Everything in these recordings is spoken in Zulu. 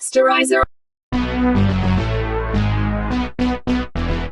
Posterizer.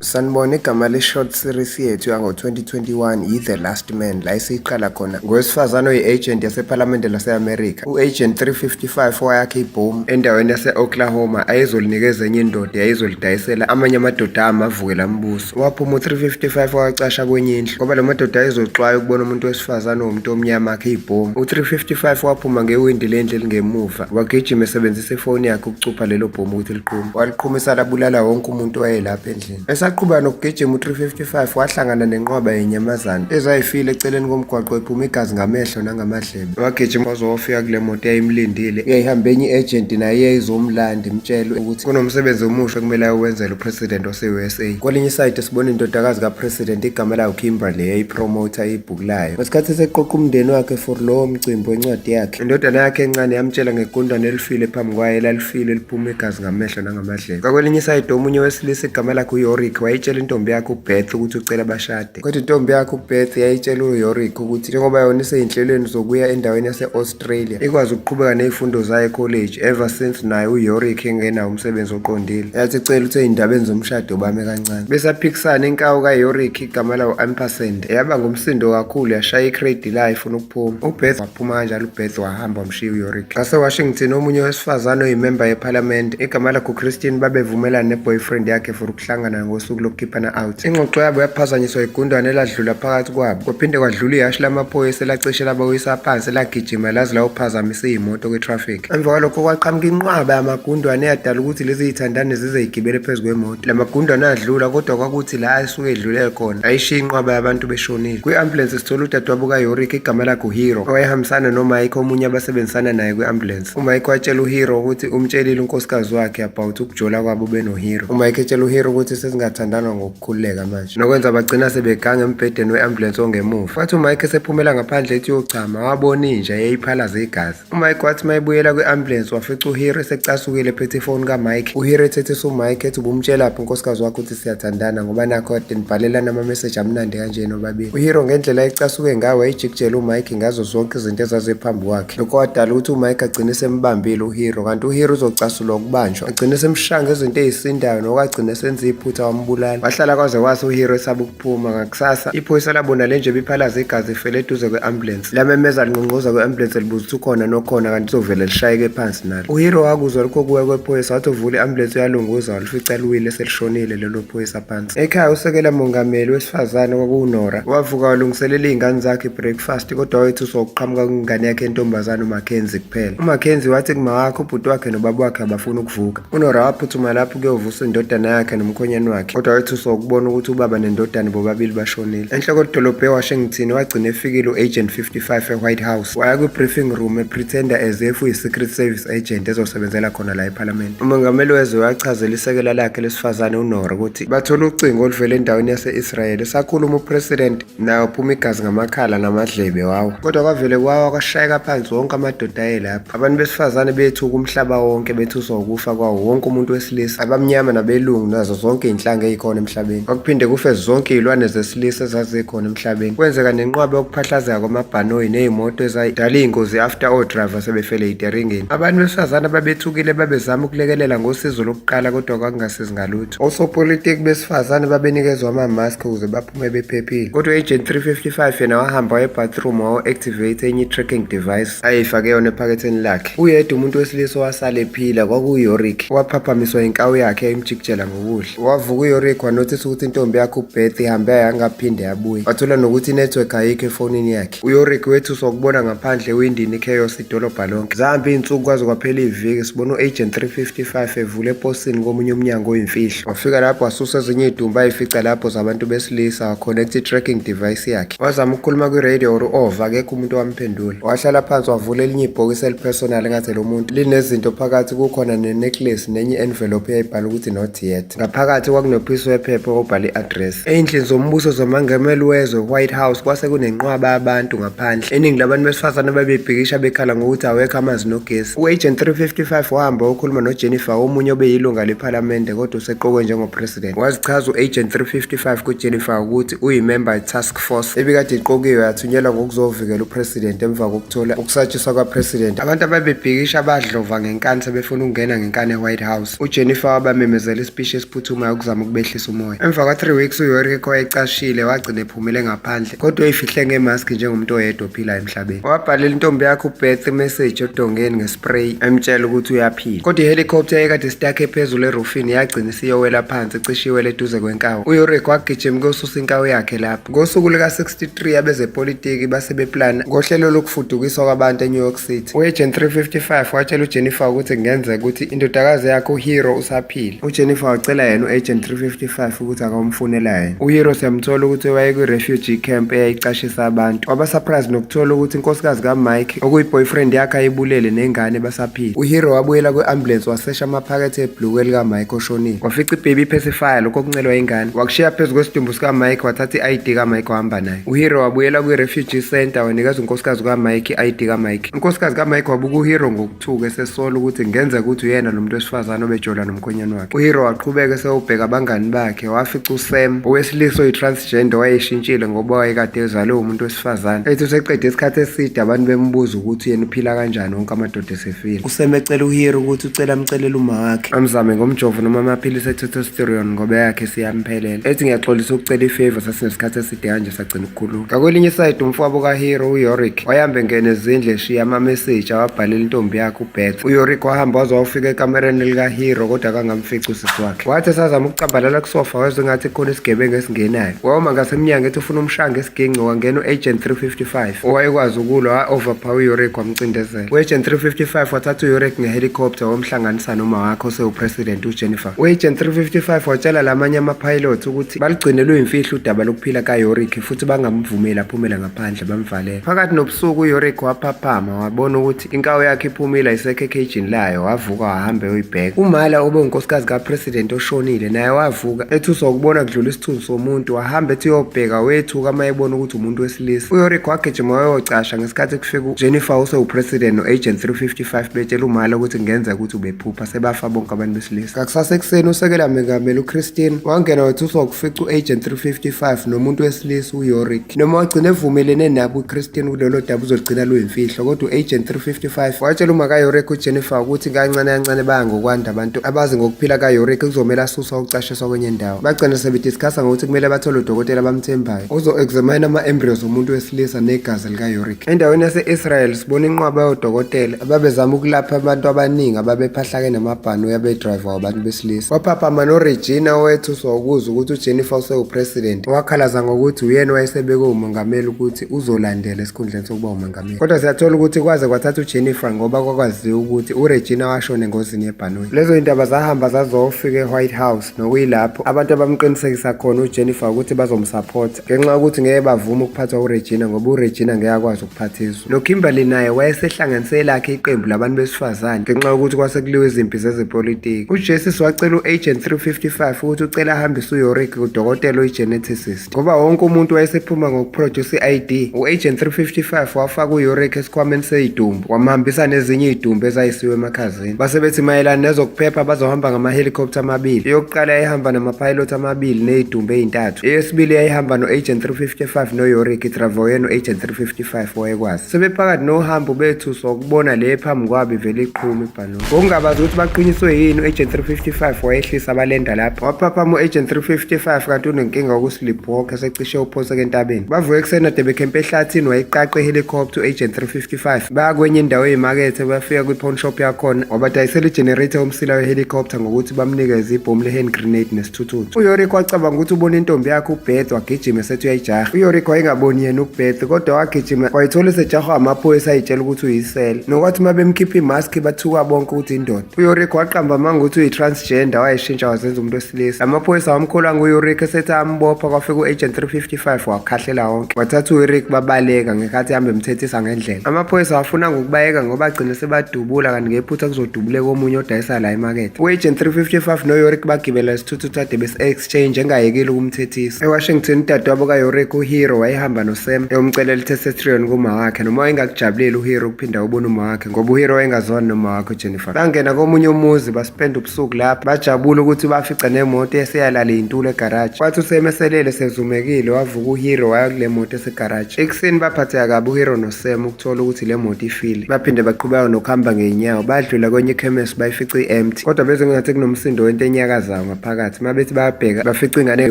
Sanibona, igama le-short series yethu yango-2021 yi-The Last Man la esiyiqala khona ngowesifazane oyi-agent yasephalamende lase-Amerika u-Agent 355 owayakha ibhomu endaweni yase-Oklahoma ayezolinikeza enye indoda yayizolidayisela amanye amadoda amavukela mbuso. Waphuma u-355 wacasha kwenye indlu ngoba lo madoda ayezoxwaya ukubona umuntu wesifazane umuntu omnyama akhe ibhomu. U-355 waphuma ngewindi lendlu elingemuva wagijima esebenzisa ifoni yakhe ukucupha lelo bhomu ukuthi liqume. Waliqhumisa labulala wonke umuntu owayelapha endlini. Esaqhuba nokugijima u-355 wahlangana nenqwaba yenyamazane ezayifile eceleni komgwaqo ephuma igazi ngamehlo nangamadlebe. Wagijima waze wafika kule moto eyayimlindile eyayihambe enye i-agent naye eyayizomlanda imtshele ukuthi kunomsebenzi omusha kumele ayowenzela upresident wase-USA. Kwelinye isayidi sibona indodakazi kapresident igama layo Kimberly yayipromotha ibhuku layo. Ngesikhathi seqoqa umndeni wakhe for lowo mcimbi wencwadi yakhe, indodana yakhe encane yamtshela ngegundane elifile phambi kwayo elalifile liphuma igazi ngamehlo nangamadlebe. Ngakwelinye isayidi omunye wesilisa igama lakhe uYorick wayitshela intombi yakhe uBeth ukuthi ucela bashade. Kodwa intombi yakhe uBeth yayitshela uYorick ukuthi njengoba yona iseyinhlelweni zokuya endaweni yase-Australia ikwazi ukuqhubeka nezifundo zayo e-college ever since naye uYorick engenawo umsebenzi oqondile. Yathi icela ukuthi ey'ndabeni zomshado bame kancane. Besaphikisana inkawu kaYorick igama lawo Ampersand yaba ngumsindo kakhulu yashaya icrate layo ifuna ukuphuma. uBeth waphuma kanjalo uBeth wahamba wamshiya uYorick. Ngase-Washington omunye wesifazane oyimemba yephalamende igama lakhe uChristine babevumelana ne-boyfriend yakhe for ukuhlangana ngosuku lokukhiphana out. Ingxoxo yabo yaphazanyiswa igundane eladlula phakathi kwabo. Kwaphinde kwadlula ihashi lamaphoyisa elacishe labawisa phansi lagijima laze lawuphazamise iy'moto kwe-traffic. Emva kwalokho kwaqhamuka inqwaba yamagundwane eyadala ukuthi lezi y'thandane zizey'gibele phezu kwemoto. La magundwane adlula kodwa kwakuthi la asuke edlule khona ayishiya inqwaba yabantu beshonile. Kwi-ambulance sithola udadewabo kaYorick igama lakhe uHero owayehambisana noMike omunye abasebenzisana naye kwi-ambulance. uMike watshela uHero ukuthi umtshelile unkosikazi wakhe about ukujola kwabo benoHero. uMike etshela uHero ukuthi sezingathandana ngokukhululeka manje nokwenza bagcina sebeganga embhedeni we-ambulance ongemuva. Kwathi uMike esephumela ngaphandle ethi uyochama wabona inja yayiphalaza igazi. uMike wathi mayebuyela kwi-ambulance wafica uHero esecasukile ephethe ifoni kaMike. uHero ethethisa uMike ethi ubumtshelaphi unkosikazi wakhe ukuthi siyathandana ngoba nakho kade nibhalelana ama-message amnandi kanje nobabili. uHero ngendlela ayecasuke ngayo wayijikijela uMike ngazo zonke izinto ezaziphambi kwakhe. Lokho kwadala ukuthi uMike agcine sembambile uHero kanti uHero uzocasulwa ukubanjwa agcine semshanga izinto ey'sindayo nokwagcine esenza iphutha wambulala. Wahlala kwaze kwase uHero esaba ukuphuma. Ngakusasa iphoyisa labona le nje biphalaza igazi ifele eduze kwe-ambulance lamemeza linqonqoza kwe-ambulance libuza ukuthi ukhona nokhona kanti izovele lishayeke phansi nalo. uHero wakuzwa lokho kuya kwephoyisa wathi uvula i-ambulance uyalunguza walifica liwile selishonile lelo phoyisa phansi. Ekhaya usekela mongameli wesifazane kwakuwuNora wavuka walungiselela iy'ngane zakhe i-breakfast kodwa wayethi usokuqhamuka kwingane yakhe entombazane uMackenzie kuphela. uMackenzie wathi kuma wakhe ubhuti wakhe nobaba wakhe abafuna ukuvuka. uNora waphuthuma lapho kuyovusa indodana yakhe nomkhonyane wakhe kodwa wayethi usokubona ukuthi ubaba nendodana bobabili bashonile. Enhloko yedolobha eWashington wagcina efikile u-Agent 55 e-White House waya kwi-briefing room epretenda as if uyi-secret service agent ezosebenzela khona la ephalamende. umongameli wezwe wachazela isekela lakhe lesifazane uNora ukuthi bathola ucingo oluvela endaweni yase-Israel esakhuluma upresident nayo phuma igazi ngamakhala namadlebe wawo kodwa kwavele kwawa kwashayeka phansi wonke amadoda ayelapha. Abantu besifazane bethuka umhlaba wonke bethuswa ukufa kwawo wonke umuntu wesilisa, abamnyama nabelungu nazo zonke iy'nhlanga ey'khona emhlabeni. Kwakuphinde kufe zonke iy'lwane zesilisa ezazikhona emhlabeni. Kwenzeka nenqwaba yokuphahlazeka kwamabhanoyi ney'moto ezayidala iy'ngozi after o-driver sebefele iteringini. Abantu besifazane babethukile babezama ukulekelela ngosizo lokuqala kodwa kwakungasizi ngalutho. Osopolitiki besifazane babenikezwa ama-mask ukuze baphume bephephile kodwa u-Agent 355 yena wahamba waye-bathroom wawo-activate enye i-tracking device ayifake yona ephaketheni lakhe. Uyedwa umuntu wesilisa owasala ephila kwakuYorick waphaphamiswa inkawu yakhe yayimjikijela ngokudla. Wavuka uYorick wanothisa ukuthi intombi yakhe uBeth ihambe yangaphinde yabuya. Wathola nokuthi inetwork ayikho efonini yakhe. uYorick wethuswa ukubona ngaphandle ewindini i-chaos idolobha lonke. Zahamba iy'nsuku kwaze kwaphela iviki sibona u-Agent 355 evule eposini komunye umnyango oyimfihlo. Wafika lapho wasusa ezinye iy'dumbu ayifica lapho zabantu besilisa waconnect i-tracking device yakhe. Wazama ukukhuluma kwi-radio or-over akekho umuntu owamphendula. Wahlala phansi wavula elinye ibhokisi elipersonal engathi lo muntu linezinto phakathi kukhona ne-necklace nenye envelope eyayibhala ukuthi not yet. Ngaphakathi kwakunophi umkhiqizo wephepha obhala i-address. Ey'ndlini zombuso zomangameli wezwe White House kwase kunenqwaba yabantu ngaphandle. Iningi labantu besifazane babebhikisha bekhala ngokuthi awekho amanzi nogesi. U-Agent 355 wahamba wakhuluma noJennifer, omunye obeyilunga lephalamende kodwa useqokwe njengopresident. Wazichaza u-Agent 355 kuJennifer ukuthi uyimember ye-task force ebikade iqokiwe yathunyelwa ngokuzovikela upresident emva kokuthola ukusatshiswa kwapresident. Abantu ababebhikisha badlova ngenkani sebefuna ukungena ngenkani e-White House. uJennifer wabamemezela isipishi esiphuthumayo ukuzama ukubehlisa umoya. Emva kwa 3 weeks uYoriko wayecashile wagcina ephumele ngaphandle kodwa eyifihle ngemaski njengomuntu oyedwa ophilayo emhlabeni. Wabhalela intombi yakhe uBeth imessage odongeni ngespray emtshela ukuthi uyaphila. Kodwa ihelicopter ekade istakhe phezulu erufini yagcina isiyowela phansi cishiwe eduze kwenkawu. uYoriko wagijima ukuyosusa inkawu yakhe lapho. Ngosuku luka-63 abezepolitiki basebeplana ngohlelo lokufudukiswa kwabantu eNew York City. U-Agent 355 watshela uJennifer ukuthi kungenzeka ukuthi indodakazi yakhe uHero usaphila. uJennifer wacela yena u-Agent 355 ukuthi akamfunela yena. uHero siyamthola ukuthi waye kwi-refugee camp eyayicashisa abantu. Waba surprise nokuthola ukuthi inkosikazi kaMike okuyi-boyfriend yakhe ayibulele nengane basaphila. uHero wabuyela kwe-ambulance wasesha amaphakethe ebhuluku likaMike oshonile. Wafica i-baby pacifier lokho okuncelwa ingane. Wakushiya phezu kwesidumbu sikaMike wathatha i-ID kaMike wahamba naye. uHero wabuyela kwi-refugee center wanikeza unkosikazi kaMike i-ID kaMike. Unkosikazi kaMike wabuka uHero ngokuthuka esesola ukuthi kungenzeka ukuthi uyena nomuntu wesifazane obejola nomkhwenyana wakhe. uHero waqhubeka esewubheka abangani bakhe wafica uSam owesilisa oyi-transgender wayeshintshile ngoba wayekade ezalwe umuntu wesifazane. Ethi useqede isikhathi eside abantu bembuza ukuthi yena uphila kanjani wonke amadoda esefile. uSam ecela uHero ukuthi ucela amcelela uma wakhe amzame ngomjovo noma amaphilisi e-testosterone ngoba yakhe siyamphelela. Ethi ngiyaxolisa ukucela ifavor sasinesikhathi eside kanje sagcina ukukhuluma. Ngakwelinye isayidi umfowabo kaHero uYorik wayambe ngene ezindle eshiya ama-message awabhalela intombi yakhe uBeth. uYorik wahamba waze wafika ekamereni likaHero kodwa akangamfici usisi wakhe. Wathi esazama ukucambalala kusofa wezwe ngathi khona isigebengu esingenayo. Wawuma ngasemnyango ethi ufuna umshange esiginci wangena u-Agent 355 owayekwazi ukulwa wa-overpower uYorik wamcindezela. u-Agent 355 wathatha uYorik ngehelicopter wamhlanganisa noma wakhe osewupresident uJennifer. u-Agent 355 watshela lamanye ama-pilot ukuthi baligcine luyimfihlo udaba lokuphila kaYorik futhi bangamvumeli aphumele ngaphandle bamvalela. Phakathi nobusuku uYorik waphaphama wabona ukuthi inkawu yakhe iphumile ayisekho ekhejini layo. Wavuka wahamba eyoyibheka. uMala obe unkosikazi kapresident oshonile naye wavuka ethuswa ukubona kudlula isithunzi somuntu. Wahamba ethi uyobheka wethuka uma ebona ukuthi umuntu wesilisa. uYorik wagijima wayocasha ngesikhathi kufika uJennifer osewupresident no-Agent 355 betshela uMala ukuthi kungenzeka ukuthi ubephupha sebafa bonke abantu besilisa. Ngakusasa ekuseni usekela mengameli uChristine wangena wethuswa ukufica u-Agent 355 nomuntu wesilisa uYorik. Noma wagcina evumelene nabo uChristine kulelo daba uzoligcina luyimfihlo kodwa u-Agent 355 watshela uma kaYorik uJennifer ukuthi kancane kancane baya ngokwanda abantu abazi ngokuphila kaYorik kuzomela asuswa ukucashiswa kwenye indawo. Bagcina sebediscussa ngokuthi kumele bathole udokotela abamthembayo ozo-examine ama-embryos omuntu wesilisa negazi likaYorik. Endaweni yase-Israel sibona inqwaba yodokotela ababezama ukulapha abantu abaningi ababephahlake namabhanu yabedrayiva wabantu besilisa. Waphaphama noRegina owethuswa ukuzwa ukuthi uJennifer usewupresident. Wakhalaza ngokuthi uyena wayesebeke umongameli ukuthi uzolandela esikhundleni sokuba umongameli. Kodwa siyathola ukuthi kwaze kwathatha uJennifer ngoba kwakwaziwa ukuthi uRegina washona engozini yebhanoyi. Lezo indaba zahamba zazofika eWhite House nokuyilapho abantu abamqinisekisa khona uJennifer ukuthi bazomsupport ngenxa yokuthi ngeke bavuma ukuphathwa uRegina ngoba uRegina ngeke akwazi ukuphathizwa. noKimberly naye wayesehlanganise lakhe iqembu labantu besifazane ngenxa yokuthi kwasekuliwe izimpi zezepolitiki. uJesus wacela u-Agent 355 ukuthi ucela ahambise uYorik kudokotela oyi-geneticist ngoba wonke umuntu wayesephuma ngokuproduce i-ID. u-Agent 355 wafaka uYorik esikhwameni seyidumbu wamhambisa nezinye iy'dumbu ezayisiwe emakhazini. Base bethi mayelana nezokuphepha bazohamba ngamahelicopter amabili. Eyokuqala yayihamba namapilot amabili ney'dumbu ey'ntathu. Eyesibili yayihamba no-Agent 355 noYorik idravoye no-Agent 355 wayekwazi. Sebephakathi nohambo bethuswa ukubona le phambi kwabo ivele iqhuma ibhanoyi. Ngokungabazi ukuthi baqiniswe yini u-Agent 355 wayehlisa abalenda lapho. Waphaphama u-Agent 355 kanti unenkinga yokuslipwalk esecishe uphoseke entabeni. Bavuke ekuseni ade bekhempe ehlathini wayiqaqa ihelicopter u-Agent 355 baya kwenye indawo eyimakethe bafika kwi-pawn shop yakhona wabadayisela i-generator yomsila wehelicopter ngokuthi bamnikeze ibhomu le-hand grenade nesithuthuthu. uYorik wacabanga ukuthi ubona intombi yakhe uBeth wagijima esethi uyayijaha. uYorik wayengaboni yena uBeth kodwa wagijima wayithola isejahwa amaphoyisa ayitshela ukuthi uyisela nokwathi uma bemkhipha imaski bathuka bonke ukuthi indoda. uYorik waqamba amanga ukuthi uyi-transgender wayishintsha wazenza umuntu wesilisa. Amaphoyisa wamkholanga uYorik esethi ambopha kwafika u-Agent 355 wakhahlela wonke. Wathatha uYorik babaleka ngekhathi hambe emthethisa ngendlela. Amaphoyisa wafuna ngokubayeka ngoba agcine sebadubula kanti ngephutha kuzodubuleka omunye odayisa la emakethe. u-Agent 355 noYorik bagibela isithuthuthu amathuthuthu ade bese-exchange engayekile ukumthethisa. EWashington udadewabo kaYorick uHero wayehamba noSam eyomcelela i-testosterone kuma wakhe noma wayengakujabuleli uHero ukuphinda ubona uma wakhe ngoba uHero wayengazwani noma wakhe uJennifer. Bangena komunye umuzi baspenda ubusuku lapha bajabula ukuthi bafica nemoto eseyalala intulo egaraji. Kwathi uSam eselele sezumekile wavuka uHero waya kule moto esegaraji. Ekuseni baphatheka kabi uHero noSam ukuthola ukuthi le moto ifile. Baphinde baqhubeka nokuhamba ngeenyawo badlula kwenye ikhemesi bayifica i-empty kodwa beze ngathi kunomsindo wento enyakazayo ngaphakathi. Mabethi bayabheka bafica ingane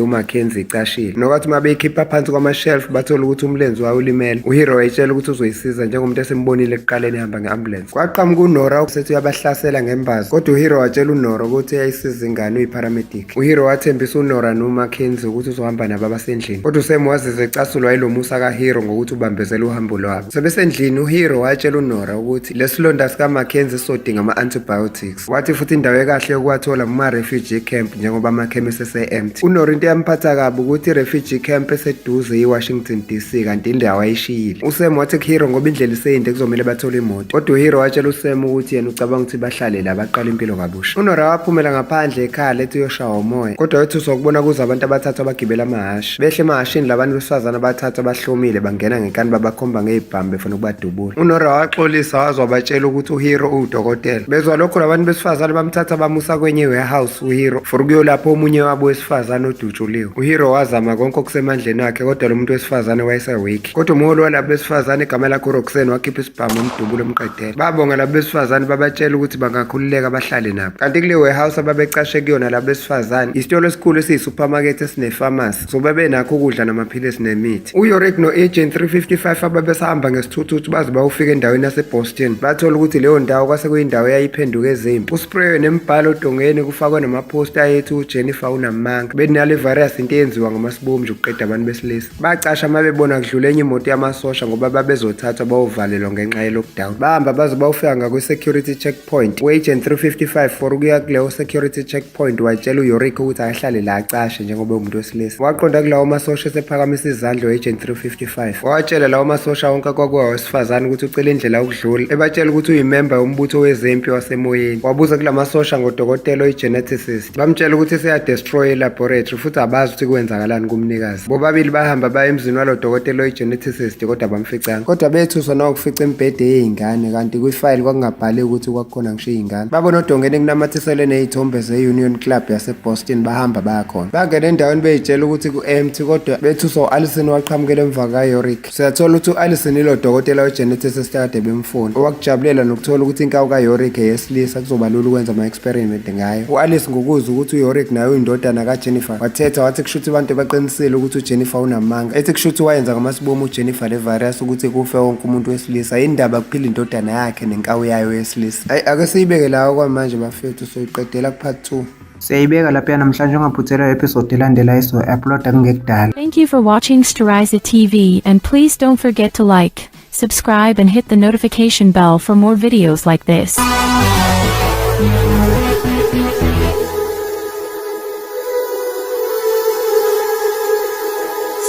uMackenzie icashile. Nokwathi mabeyikhipha phansi kwama-shelf bathola ukuthi umlenze wayo ulimele. uHero wayitshela ukuthi uzoyisiza njengomuntu esembonile ekuqaleni ehamba nge-ambulance. Kwaqhamuka uNora ukusethi uyabahlasela ngembazi kodwa uHero watshela uNora ukuthi uyayisiza ingane uyi-paramedic. uHero wathembisa uNora noMackenzie ukuthi uzohamba nabo abasendlini kodwa uSam wazizwa ecasulwa yilo musa kaHero ngokuthi ubambezela uhambo lwabo. Sebesendlini uHero watshela uNora ukuthi lesilonda sikaMackenzie sizodinga ama-antibiotics. Wathi futhi indawo ekahle yokuwathola kuma-refugee camp njengoba amakhemisi ese-empty. uNora into yamphatha kabi ukuthi i-refugee camp eseduze i-Washington DC kanti indawo ayishiyile. uSam wathi kuHero ngoba indlela iseyinde kuzomele bathole imoto kodwa uHero watshela uSam ukuthi yena ucabanga ukuthi bahlale la baqala impilo kabusha. uNora waphumela ngaphandle ekhaya lethi uyoshawa umoya kodwa wethuswa ukubona kuza abantu abathathu abagibela amahashi. Behle emahashini labantu besifazane abathathu abahlomile bangena ngenkani babakhomba ngey'bhamu befuna ukubadubula. uNora waxolisa waze wabatshela ukuthi uHero uwudokotela. Bezwa lokho labantu besifazane bamthatha bamusa kwenye warehouse uHero for ukuyolapho omunye wabo wesifazane odutshuliwe. uHero wazama konke okusemandleni wakhe kodwa lo muntu wesifazane wayesewiki. Kodwa umholi walabo besifazane igama lakhe uRoxanne wakhipha isibhamu umdubulo emqedela. Babonga labo besifazane babatshela ukuthi bangakhululeka bahlale nabo. Kanti kule warehouse ababecashe kuyona labo besifazane isitolo esikhulu esiyi-supermarket esine-pharmacy so bebenakho ukudla namaphilisi nemithi. uYorick no-agent 355 ababesahamba ngesithuthuthi baze bawufika endaweni yaseBoston bathola ukuthi leyo ndawo kwase kuyindawo eyayiphenduka ezimpi. Usprayo nemibhalo odongeni kufakwe namaphosta ayethi uJennifer unamanga benale virus into eyenziwa ngamasibomvu ukuqeda abantu besilisa. Bacasha mabebona kudlula enye imoto yamasosha ngoba babezothathwa bayovalelwa ngenxa ye-lockdown. Bahamba baze bawufika ngakwi-security checkpoint. u-agent 355 for ukuya kuleyo security checkpoint watshela uYorick ukuthi akahlale la acashe njengoba umuntu wesilisa. Waqonda kulawo masosha esephakamisa izandla u-agent 355 watshela lawo masosha wonke kwakuwa wesifazane ukuthi ucela indlela yokudlula ebatshela ukuthi uyimemba yombutho wezempi wasemoyeni. Wabuza kula masosha ngodokotela oyi-geneticist bamtshela ukuthi seyadestroy i-laboratory futhi abazi ukuthi kwenzakalani kumnikazi. Bobabili bahamba baya emzini walo dokotela oyi-geneticist kodwa bamficanga kodwa bethuswa nawokufica imibhede yey'ngane kanti kwifayili kwakungabhali ukuthi kwakukhona ngisho iy'ngane. Babona odongeni kunamathiselwe ney'thombe ze-Union Club yaseBoston bahamba bayakhona. Bangena endaweni bey'tshela ukuthi ku-empty kodwa bethuswa u-Allison waqhamukela emva kaYorick. Siyathola ukuthi u-Allison ilo dokotela we-geneticist akade bemfuna owakujabulela nokuthola ukuthi inkawu kaYorick eyesilisa kuzoba lula ukwenza ama-experiment ngayo. u-Alice ngokuzwa ukuthi uYorick naye uyindodana kaJennifer wathetha wathi kushuthi abantu baqinisile ukuthi uJennifer unamanga ethi kushuthi wayenza ngamasibomu uJennifer le virus ukuthi kufe wonke umuntu wesilisa indaba kuphila indodana yakhe nenkawu yayo yesilisa. Ake siyibeke lawo kwamanje bafethu soyiqedela ku-part 2. Siyayibeka lapha namhlanje ungaphuthela episode elandelayo so upload ngekudala. Thank you for watching Steriza TV and please don't forget to like, subscribe and hit the notification bell for more videos like this.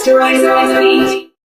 Steriza TV.